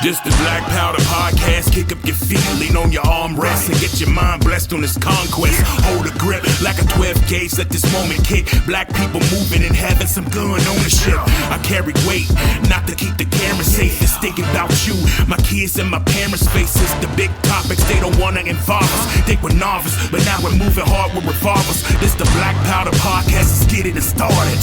This the Black Powder Podcast. Kick up your feet, lean on your armrest, and get your mind blessed on this conquest. Hold a grip like a 12 gauge, let this moment kick. Black people moving and having some gun ownership. I carry weight, not to keep the camera safe. It's thinking about you, my kids and my parents' faces. The big topics, they don't wanna involve us. Think we're novice, but now we're moving hard with revolvers. This the Black Powder Podcast, let's get it started.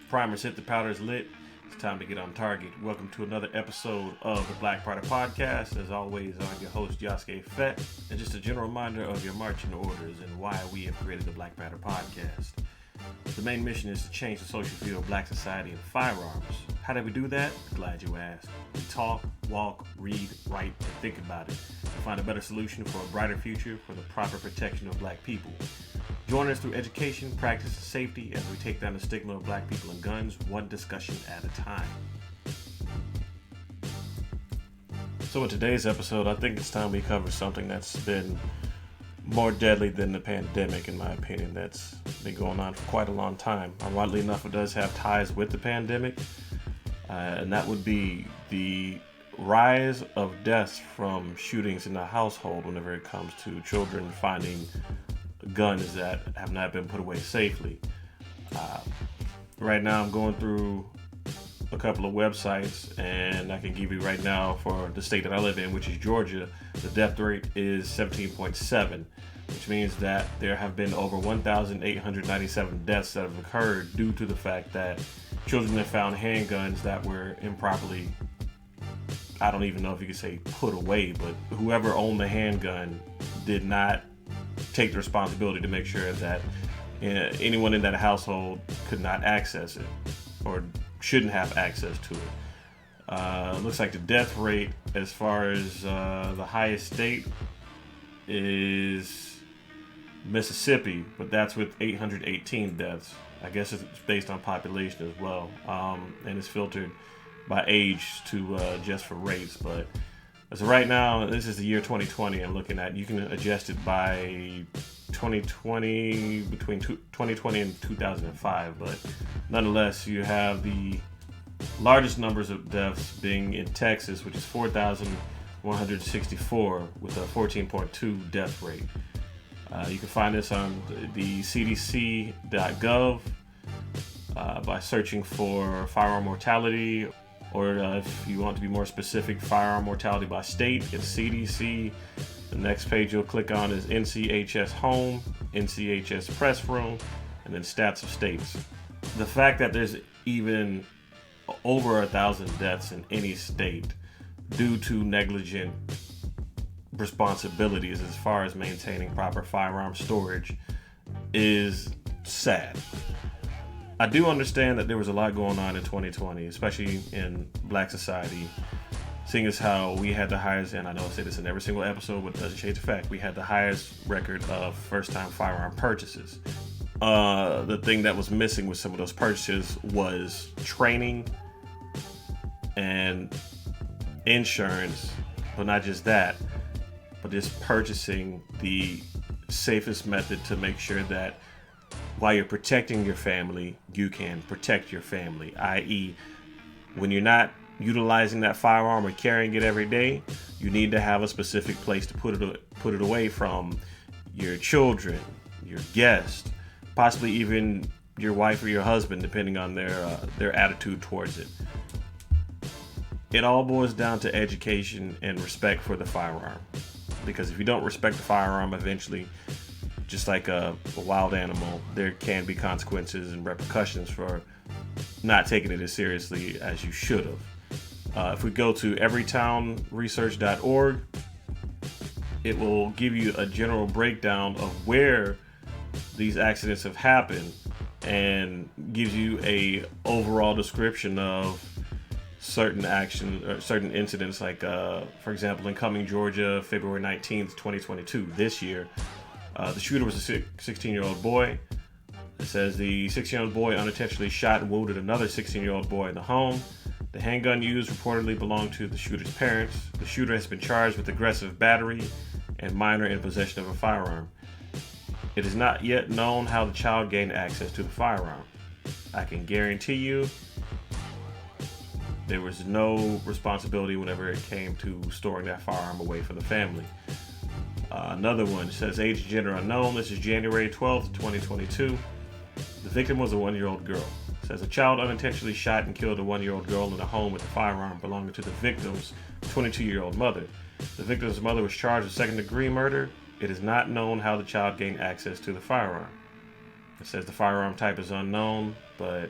Primers hit, the powder's lit. It's time to get on target. Welcome to another episode of the Black Powder Podcast. As always, I'm your host, Yasuke. And just a general reminder of your marching orders and why we have created the Black Powder Podcast. The main mission is to change the social view of black society and firearms. How do we do that? Glad you asked. We talk, walk, read, write, and think about it to find a better solution for a brighter future for the proper protection of black people. Join us through education, practice, and safety as we take down the stigma of black people and guns, one discussion at a time. So in today's episode, I think it's time we cover something that's been more deadly than the pandemic, in my opinion. That's been going on for quite a long time. Oddly enough, it does have ties with the pandemic, and that would be the rise of deaths from shootings in the household whenever it comes to children finding guns that have not been put away safely. Right now I'm going through a couple of websites, and I can give you right now for the state that I live in, which is Georgia, the death rate is 17.7, which means that there have been over 1,897 deaths that have occurred due to the fact that children have found handguns that were improperly, I don't even know if you could say put away, but whoever owned the handgun did not take the responsibility to make sure that anyone in that household could not access it or shouldn't have access to it. Looks like the death rate as far as the highest state is Mississippi, but that's with 818 deaths. I guess it's based on population as well, and it's filtered by age to just for race. But as of right now, this is the year 2020 I'm looking at. You can adjust it by 2020, between 2020 and 2005, but nonetheless, you have the largest numbers of deaths being in Texas, which is 4,164 with a 14.2 death rate. You can find this on the cdc.gov by searching for firearm mortality, or if you want to be more specific, firearm mortality by state, it's CDC. The next page you'll click on is NCHS Home, NCHS Press Room, and then Stats of States. The fact that there's even over 1,000 deaths in any state due to negligent responsibilities as far as maintaining proper firearm storage is sad. I do understand that there was a lot going on in 2020, especially in black society, seeing as how we had the highest, and I know I say this in every single episode, but it doesn't change the fact, we had the highest record of first-time firearm purchases. The thing that was missing with some of those purchases was training and insurance, but not just that, but just purchasing the safest method to make sure that while you're protecting your family, you can protect your family, i.e., when you're not utilizing that firearm or carrying it every day, you need to have a specific place to put it away from your children, your guests, possibly even your wife or your husband, depending on their attitude towards it. It all boils down to education and respect for the firearm, because if you don't respect the firearm, eventually, just like a wild animal, there can be consequences and repercussions for not taking it as seriously as you should have. If we go to everytownresearch.org, it will give you a general breakdown of where these accidents have happened and gives you a overall description of certain action or certain incidents, like for example in Cumming, Georgia, February 19th, 2022, this year. The shooter was a 16-year-old boy. It says the 16-year-old boy unintentionally shot and wounded another 16-year-old boy in the home. The handgun used reportedly belonged to the shooter's parents. The shooter has been charged with aggressive battery and minor in possession of a firearm. It is not yet known how the child gained access to the firearm. I can guarantee you there was no responsibility whenever it came to storing that firearm away from the family. Another one says age and gender unknown. This is January 12th, 2022. The victim was a 1-year-old girl. It says a child unintentionally shot and killed a 1-year-old girl in a home with a firearm belonging to the victim's 22-year-old mother. The victim's mother was charged with second-degree murder. It is not known how the child gained access to the firearm. It says the firearm type is unknown, but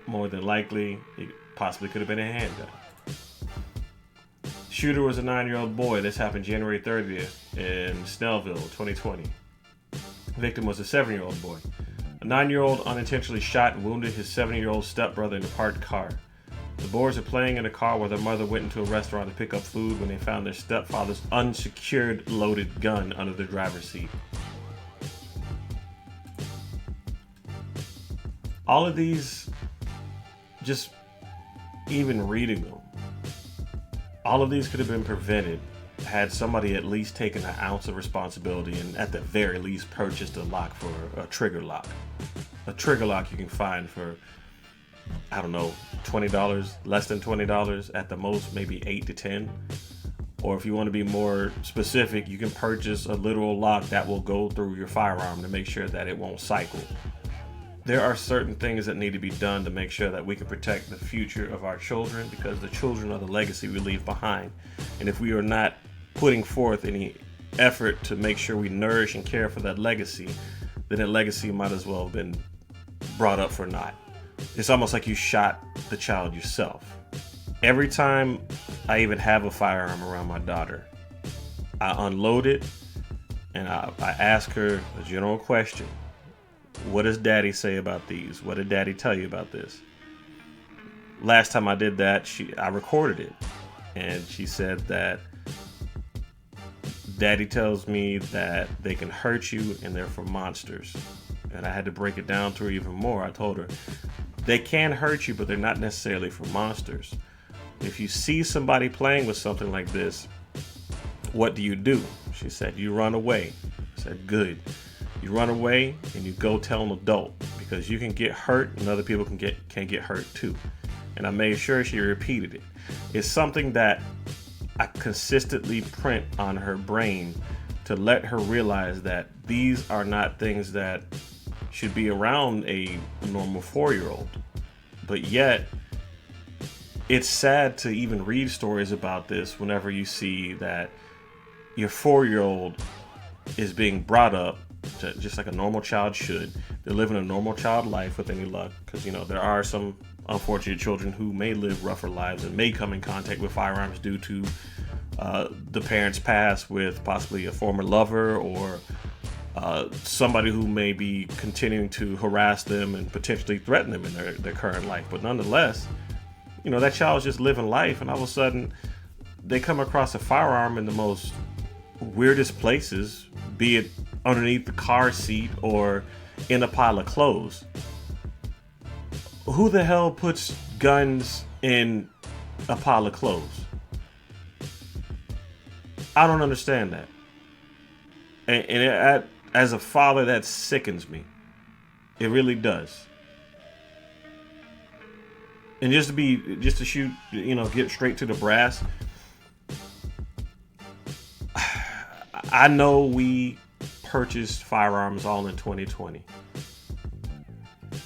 more than likely, it possibly could have been a handgun. Shooter was a 9-year-old boy. This happened January 30th in Snellville, 2020. Victim was a 7-year-old boy. A 9-year-old unintentionally shot and wounded his 7-year-old stepbrother in a parked car. The boys are playing in a car where their mother went into a restaurant to pick up food when they found their stepfather's unsecured loaded gun under the driver's seat. All of these, just even reading them, all of these could have been prevented had somebody at least taken an ounce of responsibility and at the very least purchased a lock for a trigger lock. A trigger lock you can find for, I don't know, $20, less than $20, at the most maybe $8 to $10. Or if you want to be more specific, you can purchase a literal lock that will go through your firearm to make sure that it won't cycle. There are certain things that need to be done to make sure that we can protect the future of our children, because the children are the legacy we leave behind. And if we are not putting forth any effort to make sure we nourish and care for that legacy, then that legacy might as well have been brought up for naught. It's almost like you shot the child yourself. Every time I even have a firearm around my daughter, I unload it and I ask her a general question. What does daddy say about these? What did daddy tell you about this? Last time I did that, I recorded it. And she said that daddy tells me that they can hurt you and they're for monsters. And I had to break it down to her even more. I told her, they can hurt you, but they're not necessarily for monsters. If you see somebody playing with something like this, what do? She said, you run away. I said, good. You run away and you go tell an adult, because you can get hurt and other people can get hurt too. And I made sure she repeated it. It's something that I consistently print on her brain to let her realize that these are not things that should be around a normal 4-year-old. But yet, it's sad to even read stories about this whenever you see that your 4-year-old is being brought up just like a normal child should. They're living a normal child life with any luck, because there are some unfortunate children who may live rougher lives and may come in contact with firearms due to the parents' past with possibly a former lover or somebody who may be continuing to harass them and potentially threaten them in their current life. But nonetheless, that child's just living life, and all of a sudden they come across a firearm in the most weirdest places, be it underneath the car seat or in a pile of clothes. Who the hell puts guns in a pile of clothes? I don't understand that. And as a father, that sickens me. It really does. And just to shoot, get straight to the brass. I know we purchased firearms all in 2020.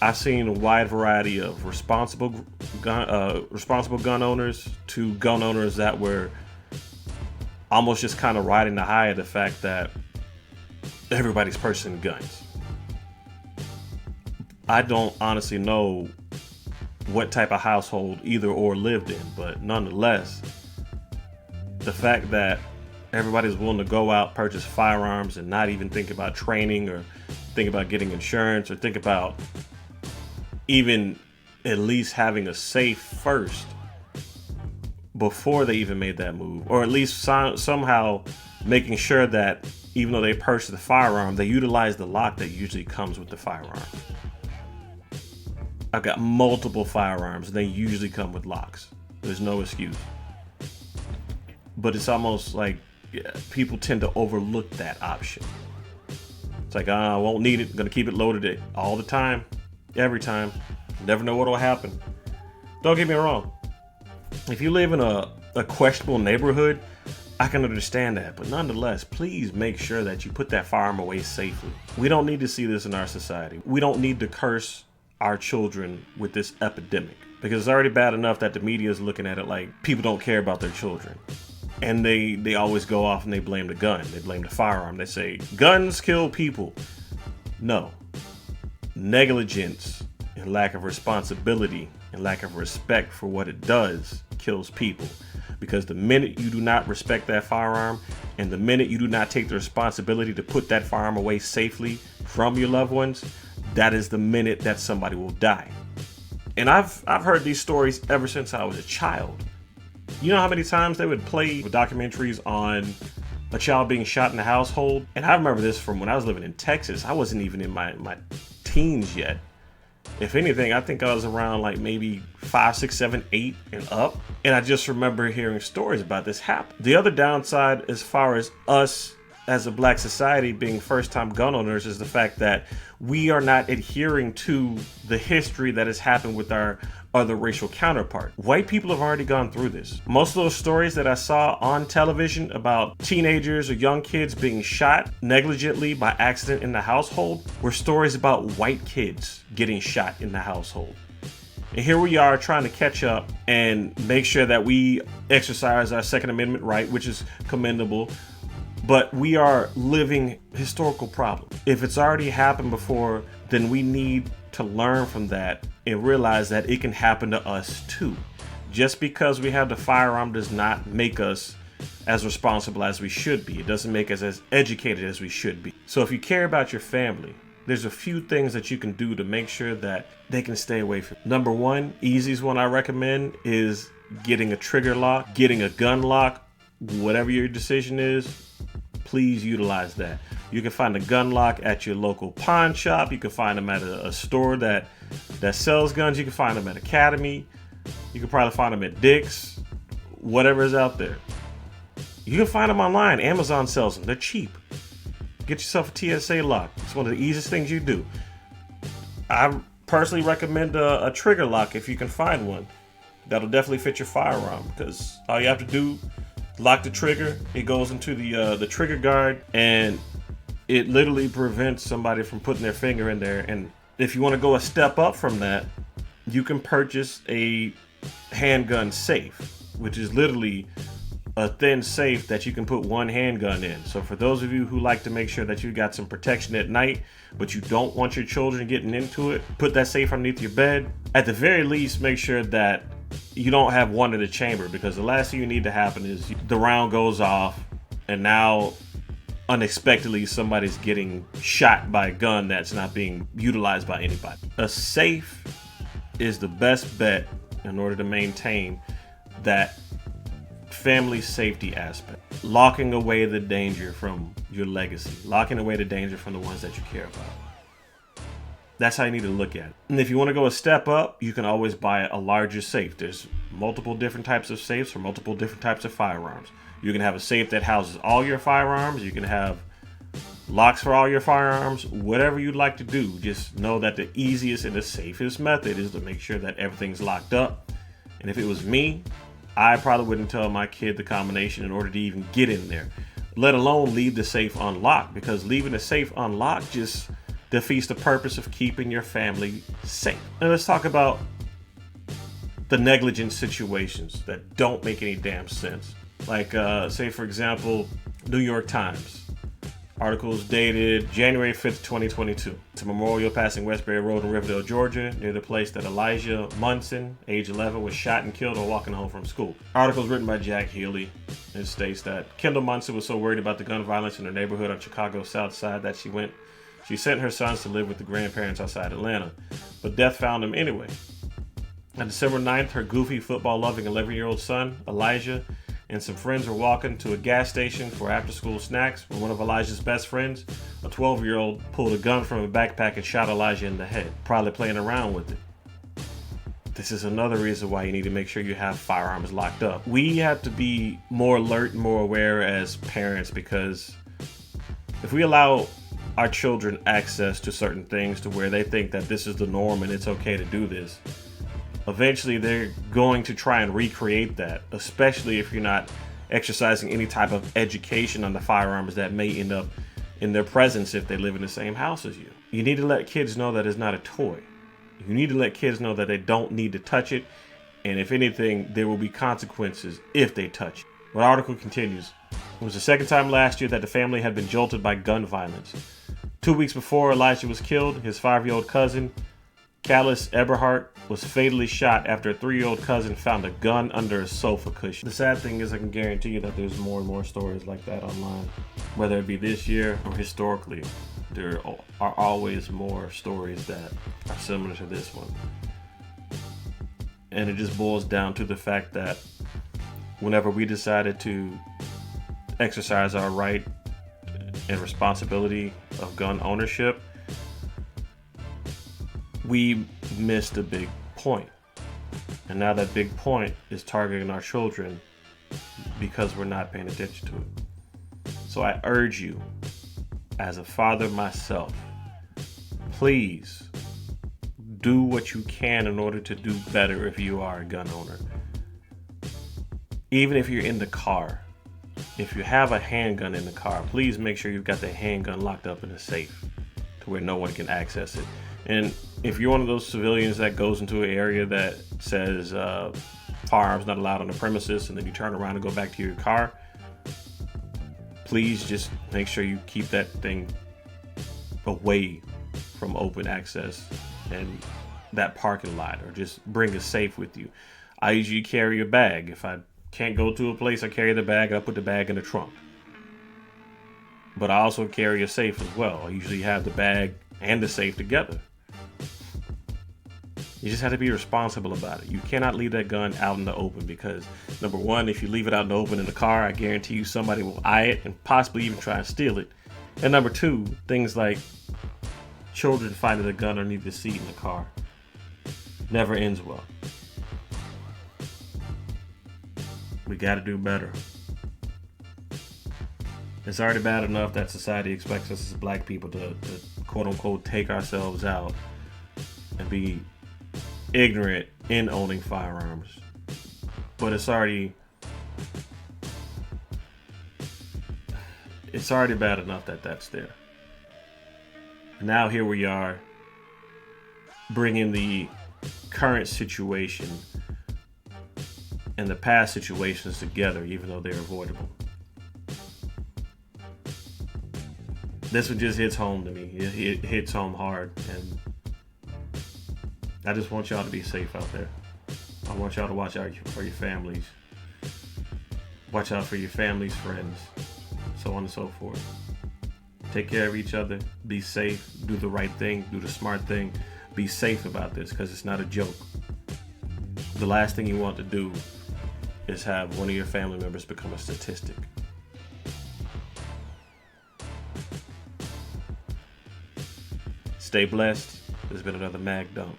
I've seen a wide variety of responsible gun owners to gun owners that were almost just kind of riding the high of the fact that everybody's purchasing guns. I don't honestly know what type of household either or lived in, but nonetheless, the fact that everybody's willing to go out, purchase firearms, and not even think about training or think about getting insurance or think about even at least having a safe first before they even made that move, or at least somehow making sure that even though they purchased the firearm, they utilize the lock that usually comes with the firearm. I've got multiple firearms and they usually come with locks. There's no excuse. But it's almost like people tend to overlook that option. It's like, I won't need it. I'm gonna keep it loaded all the time, every time. Never know what'll happen. Don't get me wrong. If you live in a questionable neighborhood, I can understand that, but nonetheless, please make sure that you put that firearm away safely. We don't need to see this in our society. We don't need to curse our children with this epidemic, because it's already bad enough that the media is looking at it like people don't care about their children. And they always go off and they blame the gun. They blame the firearm. They say, guns kill people. No. Negligence and lack of responsibility and lack of respect for what it does kills people. Because the minute you do not respect that firearm, and the minute you do not take the responsibility to put that firearm away safely from your loved ones, that is the minute that somebody will die. And I've heard these stories ever since I was a child. You know how many times they would play documentaries on a child being shot in the household? And I remember this from when I was living in Texas. I wasn't even in my teens yet. If anything, I think I was around like maybe 5, 6, 7, 8 and up. And I just remember hearing stories about this happen. The other downside as far as us as a black society being first-time gun owners is the fact that we are not adhering to the history that has happened with our other racial counterpart. White people have already gone through this. Most of those stories that I saw on television about teenagers or young kids being shot negligently by accident in the household were stories about white kids getting shot in the household. And here we are trying to catch up and make sure that we exercise our Second Amendment right, which is commendable. But we are living historical problems. If it's already happened before, then we need to learn from that and realize that it can happen to us too. Just because we have the firearm does not make us as responsible as we should be. It doesn't make us as educated as we should be. So if you care about your family, there's a few things that you can do to make sure that they can stay away from. Number one, easiest one I recommend is getting a trigger lock, getting a gun lock, whatever your decision is. Please utilize that. You can find a gun lock at your local pawn shop. You can find them at a store that sells guns. You can find them at Academy. You can probably find them at Dick's, whatever is out there. You can find them online. Amazon sells them. They're cheap. Get yourself a TSA lock. It's one of the easiest things you do. I personally recommend a trigger lock if you can find one. That'll definitely fit your firearm, because all you have to do, lock the trigger, it goes into the trigger guard, and it literally prevents somebody from putting their finger in there. And if you want to go a step up from that, you can purchase a handgun safe, which is literally a thin safe that you can put one handgun in. So for those of you who like to make sure that you got some protection at night, but you don't want your children getting into it, put that safe underneath your bed. At the very least, make sure that you don't have one in the chamber, because the last thing you need to happen is the round goes off and now unexpectedly somebody's getting shot by a gun that's not being utilized by anybody. A safe is the best bet in order to maintain that family safety aspect. Locking away the danger from your legacy, locking away the danger from the ones that you care about. That's how you need to look at it. And if you want to go a step up, you can always buy a larger safe. There's multiple different types of safes for multiple different types of firearms. You can have a safe that houses all your firearms. You can have locks for all your firearms. Whatever you'd like to do, just know that the easiest and the safest method is to make sure that everything's locked up. And if it was me, I probably wouldn't tell my kid the combination in order to even get in there, let alone leave the safe unlocked, because leaving the safe unlocked just defeats the purpose of keeping your family safe. And let's talk about the negligent situations that don't make any damn sense. Like, say for example, New York Times. Articles dated January 5th, 2022. It's a memorial passing Westbury Road in Riverdale, Georgia, near the place that Elijah Munson, age 11, was shot and killed while walking home from school. Articles written by Jack Healy. It states that Kendall Munson was so worried about the gun violence in her neighborhood on Chicago's South Side that she sent her sons to live with the grandparents outside Atlanta, but death found him anyway. On December 9th, her goofy, football-loving 11-year-old son, Elijah, and some friends were walking to a gas station for after-school snacks when one of Elijah's best friends, a 12-year-old, pulled a gun from a backpack and shot Elijah in the head, probably playing around with it. This is another reason why you need to make sure you have firearms locked up. We have to be more alert and more aware as parents, because if we allow our children access to certain things to where they think that this is the norm and it's okay to do this, eventually they're going to try and recreate that, especially if you're not exercising any type of education on the firearms that may end up in their presence if they live in the same house as you. You need to let kids know that it's not a toy. You need to let kids know that they don't need to touch it, and if anything, there will be consequences if they touch it. The article continues. It was the second time last year that the family had been jolted by gun violence. 2 weeks before Elijah was killed, his 5-year-old cousin, Callis Eberhardt, was fatally shot after a 3-year-old cousin found a gun under a sofa cushion. The sad thing is I can guarantee you that there's more and more stories like that online. Whether it be this year or historically, there are always more stories that are similar to this one. And it just boils down to the fact that whenever we decided to exercise our right and responsibility of gun ownership, we missed a big point. And now that big point is targeting our children because we're not paying attention to it. So I urge you, as a father myself, please do what you can in order to do better if you are a gun owner. Even if you're in the car, if you have a handgun in the car, please make sure you've got the handgun locked up in a safe to where no one can access it. And if you're one of those civilians that goes into an area that says firearms not allowed on the premises, and then you turn around and go back to your car, please just make sure you keep that thing away from open access and that parking lot, or just bring a safe with you. I usually carry a bag. If I can't go to a place, I carry the bag. I put the bag in the trunk. But I also carry a safe as well. I usually have the bag and the safe together. You just have to be responsible about it. You cannot leave that gun out in the open because, number one, if you leave it out in the open in the car, I guarantee you somebody will eye it and possibly even try and steal it. And number two, things like children finding a gun underneath the seat in the car never ends well. We got to do better. It's already bad enough that society expects us as black people to quote unquote take ourselves out and be ignorant in owning firearms. But it's already bad enough that that's there. Now here we are bringing the current situation and the past situations together, even though they're avoidable. This one just hits home to me. It hits home hard, and I just want y'all to be safe out there. I want y'all to watch out for your families. Watch out for your families, friends, so on and so forth. Take care of each other. Be safe. Do the right thing. Do the smart thing. Be safe about this because it's not a joke. The last thing you want to do is have one of your family members become a statistic. Stay blessed. There's been another Mag Dump.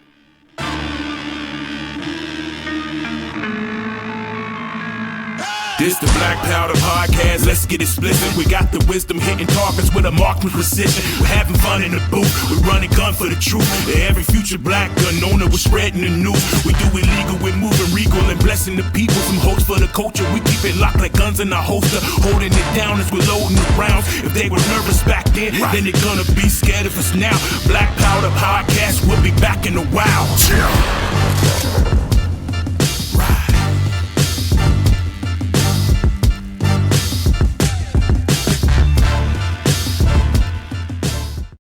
This the Black Powder Podcast, let's get explicit. We got the wisdom hitting targets with a marksman precision. We're having fun in the booth, we're running gun for the truth. Every future black gun owner, we're spreading the news. We do illegal, we're moving regal and blessing the people. Some hopes for the culture, we keep it locked like guns in our holster. Holding it down as we're loading the rounds. If they were nervous back then they're gonna be scared of us now. Black Powder Podcast, we'll be back in a while.